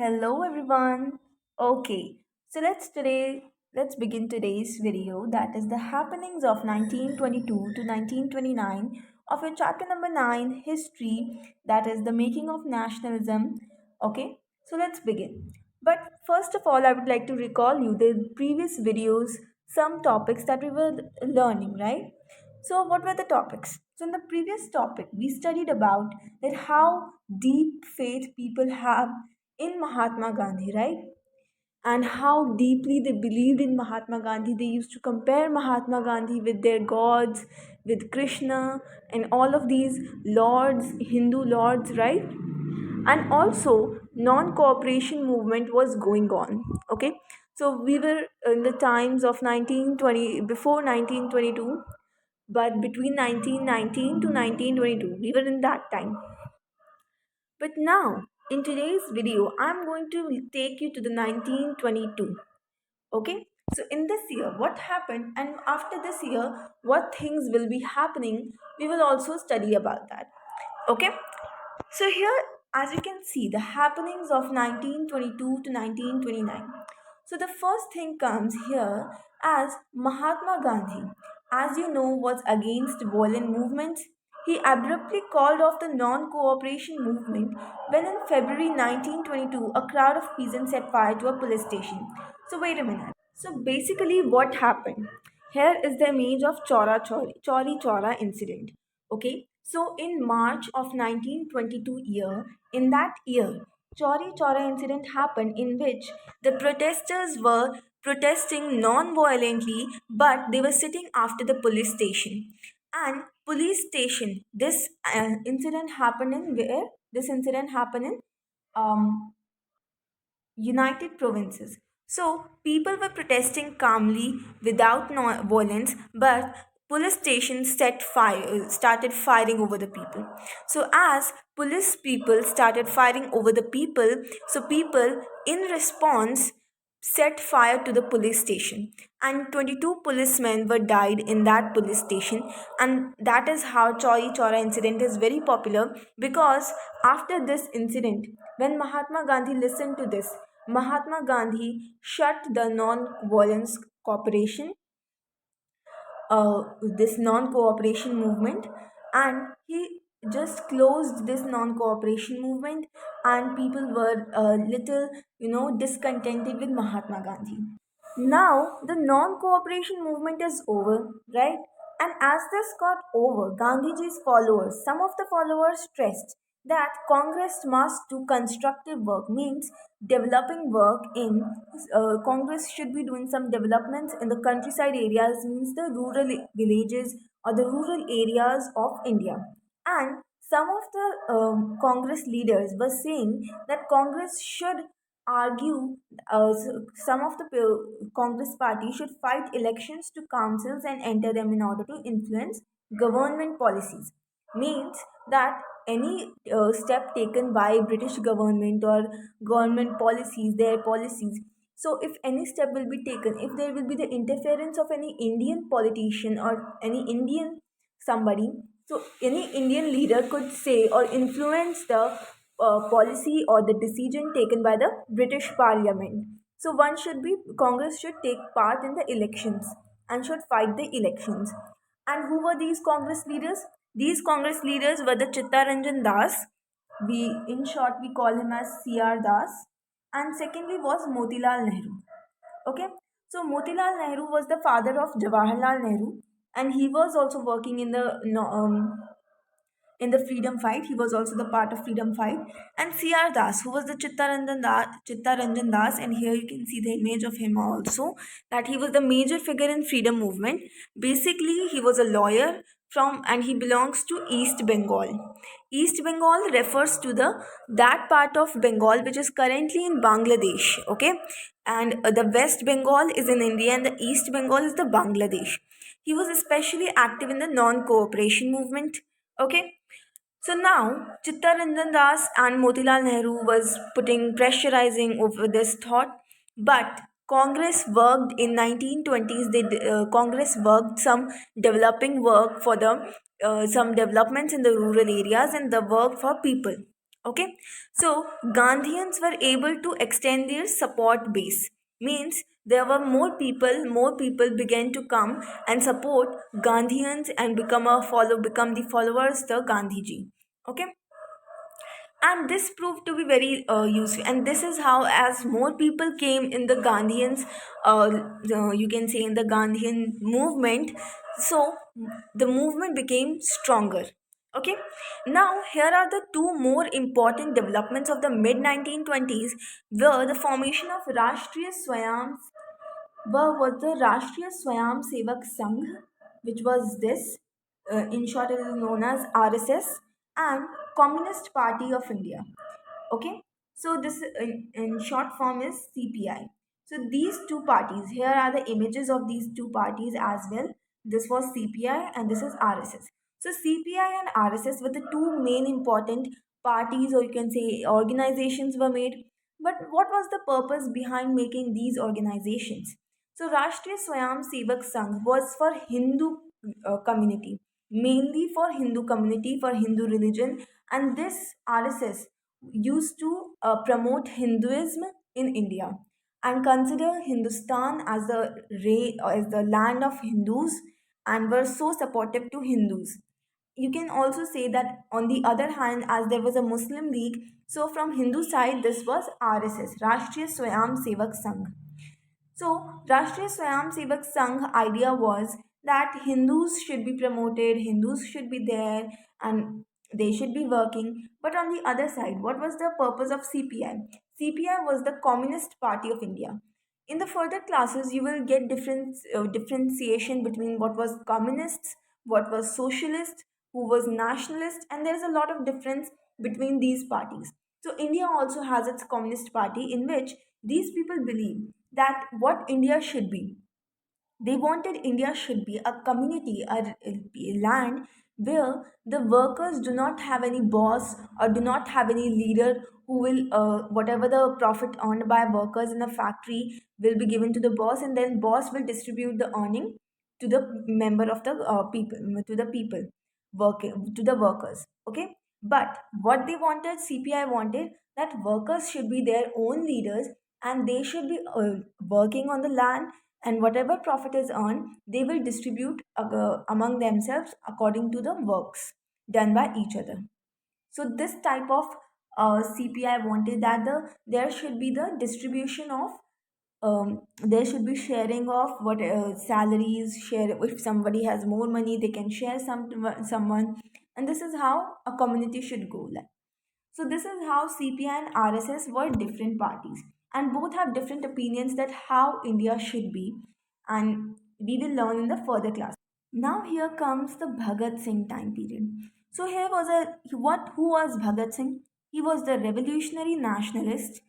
Hello everyone. Okay, so let's begin today's video, that is the happenings of 1922 to 1929 of your chapter number 9, history, that is the making of nationalism. Okay? So let's begin. But first of all, I would like to recall you the previous videos, some topics that we were learning, right? So what were the topics? So in the previous topic, we studied about that how deep faith people have in Mahatma Gandhi, right? And how deeply they believed in Mahatma Gandhi. They used to compare Mahatma Gandhi with their gods, with Krishna, and all of these lords, Hindu lords, right? And also, non-cooperation movement was going on. Okay, so we were in the times of 1920, before 1922, but between 1919 to 1922, we were in that time. But now, in today's video, I'm going to take you to the 1922. Okay? So, in this year, what happened, and after this year, what things will be happening, we will also study about that. Okay? So, here, as you can see, the happenings of 1922 to 1929. So, the first thing comes here as Mahatma Gandhi, as you know, was against violent movements. He abruptly called off the non cooperation movement when, in February 1922, a crowd of peasants set fire to a police station. So, wait a minute. So, basically, what happened? Here is the image of Chora incident. Okay, so in March of 1922 year, in that year, Chori Chora incident happened in which the protesters were protesting non-violently, but they were sitting after the police station. And police station, this incident happened in where? This incident happened in um, United Provinces. So people were protesting calmly without violence, but police stations started firing over the people. So as police people started firing over the people, so people in response set fire to the police station, and 22 policemen were died in that police station. And that is how Chori Chora incident is very popular, because after this incident, when Mahatma Gandhi listened to this, Mahatma Gandhi shut the non-violence cooperation, this non-cooperation movement, and he just closed this non-cooperation movement, and people were a little, discontented with Mahatma Gandhi. Now the non-cooperation movement is over, right? And as this got over, Gandhiji's followers, some of the followers stressed that Congress must do constructive work, means developing work in Congress should be doing some developments in the countryside areas, means the rural villages or the rural areas of India. And some of the Congress leaders were saying that Congress should argue, some of the Congress party should fight elections to councils and enter them in order to influence government policies. Means that any step taken by British government or government policies, their policies. So if any step will be taken, if there will be the interference of any Indian politician or any Indian somebody, so any Indian leader could say or influence the policy or the decision taken by the British Parliament. So one should be Congress should take part in the elections and should fight the elections. And who were these Congress leaders? These Congress leaders were the Chittaranjan Das. We, in short, we call him as C.R. Das. And secondly was Motilal Nehru. Okay, so Motilal Nehru was the father of Jawaharlal Nehru, and he was also working in the in the freedom fight. He was also the part of freedom fight. And C.R. Das, who was the Chittaranjan Das, and here you can see the image of him also, that he was the major figure in freedom movement. Basically, he was a lawyer from, and he belongs to East Bengal. East Bengal refers to the that part of Bengal which is currently in Bangladesh. Okay, and the West Bengal is in India, and the East Bengal is the Bangladesh. He was especially active in the non-cooperation movement. Okay, so now Chittaranjan Das and Motilal Nehru was putting pressurizing over this thought, but Congress worked in 1920s. Congress worked some developing work for the some developments in the rural areas and the work for people. Okay, so Gandhians were able to extend their support base, means there were more people began to come and support Gandhians and become the followers the Gandhiji. Okay, and this proved to be very useful, and this is how, as more people came in the Gandhians, you can say in the Gandhian movement, so the movement became stronger. Okay, now here are the two more important developments of the mid 1920s, were the formation of Rashtriya Swayam was the Rashtriya Swayam Sevak Sangh, which was this, in short, it is known as RSS, and Communist Party of India. Okay, so this in short form is CPI. So these two parties, here are the images of these two parties as well. This was CPI and this is RSS. So CPI and RSS were the two main important parties, or you can say organizations, were made. But what was the purpose behind making these organizations? So Rashtriya Swayam Sevak Sangh was for Hindu community, mainly for Hindu community, for Hindu religion, and this RSS used to promote Hinduism in India and consider Hindustan as as the land of Hindus, and were so supportive to Hindus. You can also say that on the other hand, as there was a Muslim League, so from Hindu side this was RSS, Rashtriya Swayam Sevak Sangh. So, Rashtriya Swayam Sevak Sangh idea was that Hindus should be promoted, Hindus should be there, and they should be working. But on the other side, what was the purpose of CPI? CPI was the Communist Party of India. In the further classes, you will get differentiation between what was communists, what was socialist, who was nationalist, and there is a lot of difference between these parties. So, India also has its Communist Party, in which these people believe that what India should be. They wanted India should be a community, a land where the workers do not have any boss or do not have any leader who will, whatever the profit earned by workers in a factory will be given to the boss, and then boss will distribute the earning to the member of the people, to the people working, to the workers. Okay, but what they wanted, CPI wanted that workers should be their own leaders, and they should be working on the land, and whatever profit is earned they will distribute among themselves according to the works done by each other. So this type of CPI wanted that there should be the distribution of, there should be sharing of what salaries share. If somebody has more money they can share someone, and this is how a community should go like. So this is how CPI and RSS were different parties, and both have different opinions that how India should be, and we will learn in the further class. Now here comes the Bhagat Singh time period. So here was a what who was Bhagat Singh? He was the revolutionary nationalist,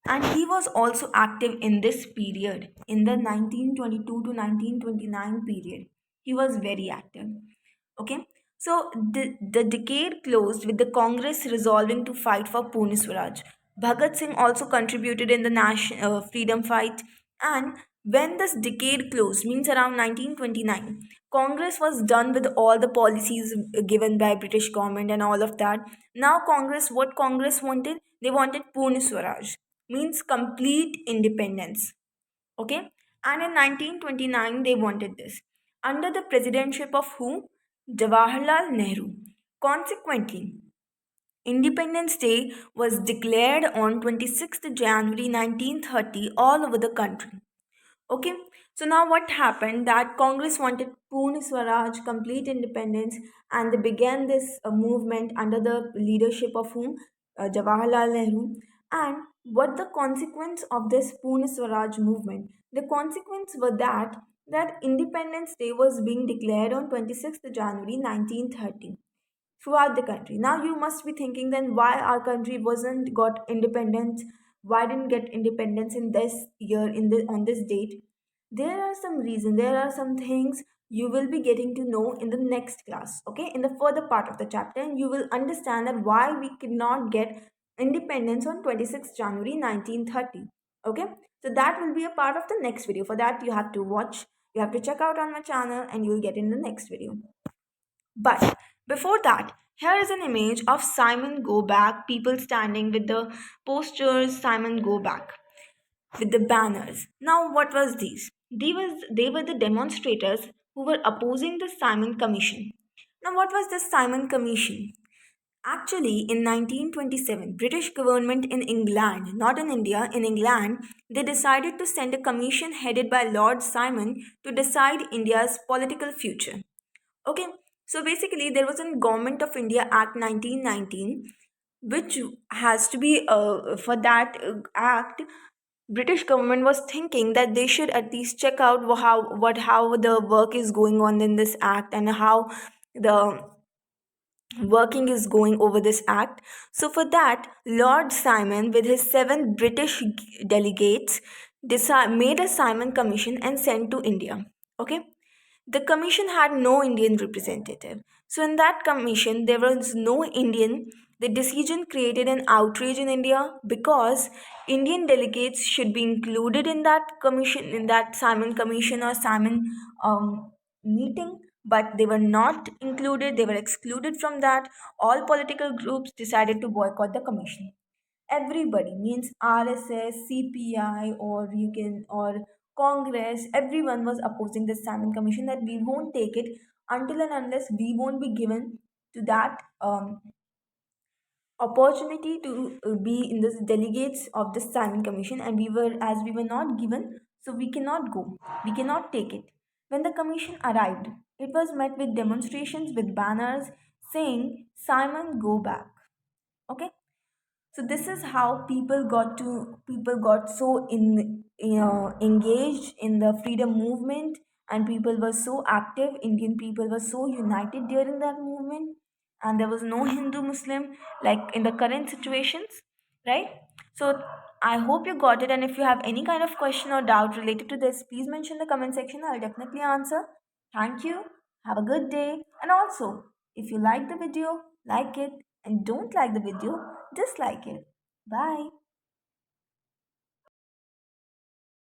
and he was also active in this period, in the 1922 to 1929 period. He was very active. Okay, so the decade closed with the Congress resolving to fight for Pune Swaraj. Bhagat Singh also contributed in the freedom fight, and when this decade closed, means around 1929, Congress was done with all the policies given by British government and all of that. Now Congress, what Congress wanted? They wanted Pune Swaraj, means complete independence. Okay, and in 1929 they wanted this under the presidency of who? Jawaharlal Nehru. Consequently, Independence Day was declared on 26th January 1930 all over the country. Okay, so now what happened that Congress wanted Pune Swaraj, complete independence, and they began this movement under the leadership of whom? Jawaharlal Nehru. And what the consequence of this Pune Swaraj movement? The consequence were that Independence Day was being declared on 26th January 1930 throughout the country. Now you must be thinking then why our country wasn't got independence, why didn't get independence in this year, in the on this date. There are some reasons, there are some things you will be getting to know in the next class, okay, in the further part of the chapter, and you will understand that why we could not get independence on 26th January 1930. Okay, so that will be a part of the next video. For that you have to watch, you have to check out on my channel, and you will get in the next video. But before that, Here is an image of Simon Go Back, people standing with the posters Simon Go Back, with the banners. Now, what was these? They were the demonstrators who were opposing the Simon Commission. Now, what was the Simon Commission? Actually, in 1927, British government in England, not in India, in England, they decided to send a commission headed by Lord Simon to decide India's political future. Okay, so basically, there was a Government of India Act 1919, which has to be for that act. British government was thinking that they should at least check out how the work is going on in this act and how the working is going over this act. So for that, Lord Simon with his seven British delegates made a Simon Commission and sent to India. Okay, the commission had no Indian representative. So, in that commission, there was no Indian. The decision created an outrage in India because Indian delegates should be included in that commission, in that Simon Commission or Simon meeting, but they were not included. They were excluded from that. All political groups decided to boycott the commission. Everybody means RSS, CPI, or you can or Congress, everyone was opposing the Salmon Commission that we won't take it until and unless we won't be given to that opportunity to be in the delegates of the Salmon Commission, and we were not given, so we cannot go, we cannot take it. When the commission arrived, it was met with demonstrations with banners saying Simon go back. Okay, so this is how people got so engaged in the freedom movement, and people were so active. Indian people were so united during that movement, and there was no Hindu Muslim like in the current situations, right? So I hope you got it, and if you have any kind of question or doubt related to this, please mention in the comment section. I'll definitely answer. Thank you. Have a good day. And also, if you like the video, like it, and don't like the video, dislike it. Bye.